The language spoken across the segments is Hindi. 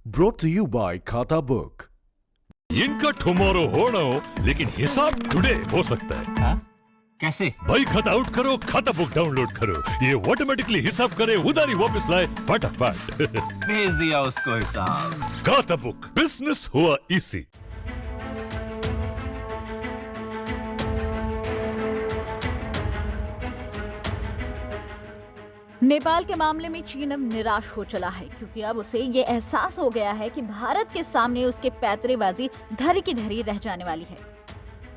Brought to you by खाता बुक। इनका टुमारो होना हो लेकिन हिसाब टुडे हो सकता है। हाँ? कैसे? भाई खाता आउट करो, खाता बुक डाउनलोड करो, ये ऑटोमेटिकली हिसाब करे, उधारी वापस लाए फटाफट। भेज दिया उसको हिसाब। खाता बुक, बिजनेस हुआ इजी। नेपाल के मामले में चीन अब निराश हो चला है, क्योंकि अब उसे ये एहसास हो गया है कि भारत के सामने उसके पैतरेबाजी धरी की धरी रह जाने वाली है,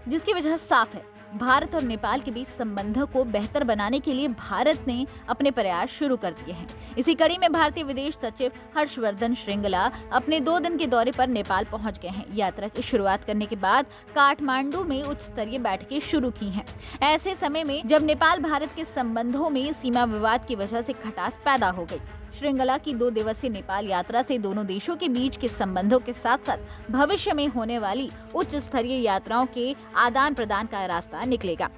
जिसकी वजह साफ है। भारत और नेपाल के बीच संबंधों को बेहतर बनाने के लिए भारत ने अपने प्रयास शुरू कर दिए हैं। इसी कड़ी में भारतीय विदेश सचिव हर्षवर्धन श्रृंगला अपने 2 दिन के दौरे पर नेपाल पहुंच गए हैं। यात्रा की शुरुआत करने के बाद काठमांडू में उच्च स्तरीय बैठकें शुरू की हैं। ऐसे समय में जब नेपाल भारत के संबंधों में सीमा विवाद की वजह से खटास पैदा हो गई। श्रृंगला की 2 दिवसीय नेपाल यात्रा से दोनों देशों के बीच के संबंधों के साथ साथ भविष्य में होने वाली उच्च स्तरीय यात्राओं के आदान प्रदान का रास्ता निकलेगा।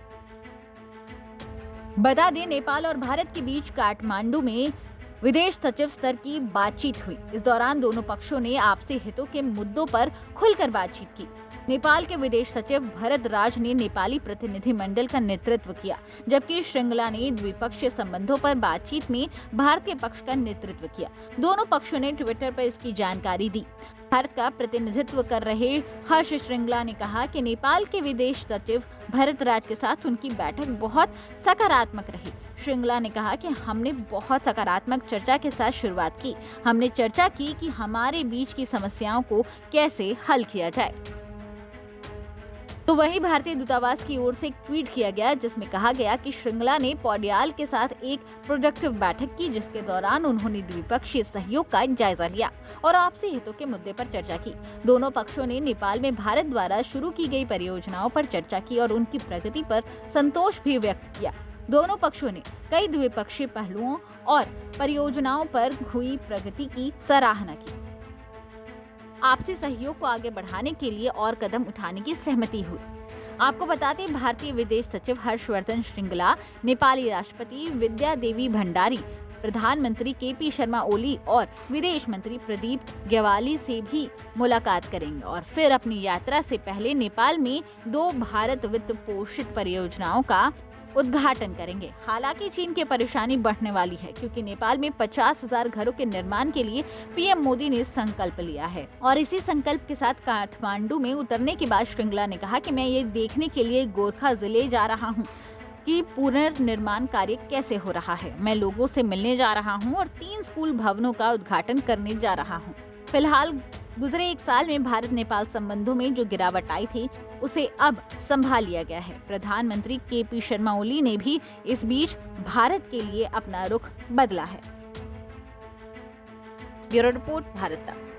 बता दें, नेपाल और भारत के बीच काठमांडू में विदेश सचिव स्तर की बातचीत हुई। इस दौरान दोनों पक्षों ने आपसी हितों के मुद्दों पर खुलकर बातचीत की। नेपाल के विदेश सचिव भरत राज ने नेपाली प्रतिनिधिमंडल का नेतृत्व किया, जबकि श्रृंगला ने द्विपक्षीय संबंधों पर बातचीत में भारतीय पक्ष का नेतृत्व किया। दोनों पक्षों ने ट्विटर पर इसकी जानकारी दी। भारत का प्रतिनिधित्व कर रहे हर्ष श्रृंगला ने कहा कि नेपाल के विदेश सचिव भरत राज के साथ उनकी बैठक बहुत सकारात्मक रही। श्रृंगला ने कहा कि हमने बहुत सकारात्मक चर्चा के साथ शुरुआत की। हमने चर्चा की कि हमारे बीच की समस्याओं को कैसे हल किया जाए। तो वहीं भारतीय दूतावास की ओर से एक ट्वीट किया गया, जिसमें कहा गया कि श्रृंगला ने पौड्याल के साथ एक प्रोडक्टिव बैठक की, जिसके दौरान उन्होंने द्विपक्षीय सहयोग का जायजा लिया और आपसी हितों के मुद्दे पर चर्चा की। दोनों पक्षों ने नेपाल में भारत द्वारा शुरू की गई परियोजनाओं पर चर्चा की और उनकी प्रगति पर संतोष भी व्यक्त किया। दोनों पक्षों ने कई द्विपक्षीय पहलुओं और परियोजनाओं पर हुई प्रगति की सराहना की। आपसी सहयोग को आगे बढ़ाने के लिए और कदम उठाने की सहमति हुई। आपको बताते, भारतीय विदेश सचिव हर्षवर्धन श्रृंगला नेपाली राष्ट्रपति विद्या देवी भंडारी, प्रधानमंत्री केपी शर्मा ओली और विदेश मंत्री प्रदीप ग्यावाली से भी मुलाकात करेंगे और फिर अपनी यात्रा से पहले नेपाल में 2 भारत वित्त पोषित परियोजनाओं का उद्घाटन करेंगे। हालांकि चीन की परेशानी बढ़ने वाली है, क्योंकि नेपाल में 50,000 घरों के निर्माण के लिए पीएम मोदी ने संकल्प लिया है और इसी संकल्प के साथ काठमांडू में उतरने के बाद श्रृंगला ने कहा कि मैं ये देखने के लिए गोरखा जिले जा रहा हूँ कि पुनर्निर्माण कार्य कैसे हो रहा है। मैं लोगों से मिलने जा रहा हूँ और 3 स्कूल भवनों का उद्घाटन करने जा रहा हूँ। फिलहाल गुजरे 1 साल में भारत नेपाल संबंधों में जो गिरावट आई थी, उसे अब संभाल लिया गया है। प्रधानमंत्री केपी शर्मा ओली ने भी इस बीच भारत के लिए अपना रुख बदला है। ब्यूरो रिपोर्ट, भारत तक।